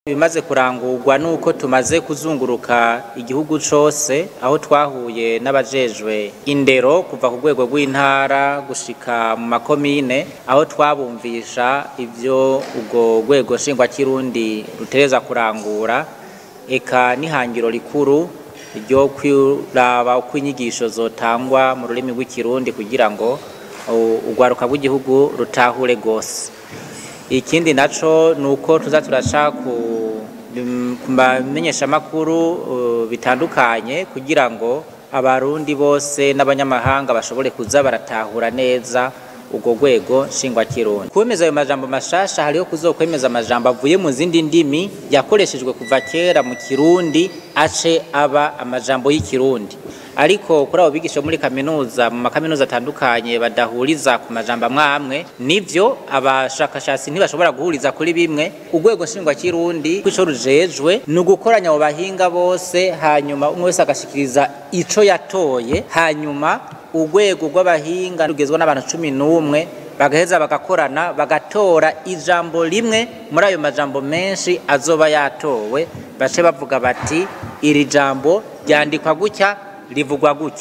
Bimaze kurangurwa nuko tumaze kuzunguruka igihugu cose aho twahuye n'abajejwe indero kuva ku rwego rw'intara gushika mu makomine aho twabumvisha ivyo ubwo rwego nshingwa kirundi rutereza kurangura eka n'ihangiro rikuru ryo kwiraba uko inyigisho zotangwa mu rurimi rw'ikirundi kugira ngo urwaruka rw'igihugu rutahure gose. Ikindi naco nuko tuza turaca kumamenyesha makuru bitandukanye kugira ngo abarundi bose n'abanyamahanga bashobore kuza baratahura neza ugo rwego nshingwa kirundi. Kwemeza ayo majambo mashasha hariho kuzokwemeza amajambo avuye mu zindi ndimi yakoreshejwe kuva kera mu kirundi ace aba amajambo y'ikirundi. Ariko kuri abo bigisha muri kaminuza mu makaminuza atandukanye badahuriza ku majambo amwe nivyo abashakashatsi ntibashobora guhuriza kuri bimwe. Urwego nshingwa kirundi kwico rujejwe no gukoranya abo bahinga bose hanyuma umwe wese agashikiriza ico yatoye hanyuma urwego rw'abahinga rugezwe n'abantu 11 bagaheza bagakorana bagatora ijambo rimwe muri ayo majambo menshi azoba yatowe bace bavuga bati iri jambo ryandikwa gutya rivugwa gutya.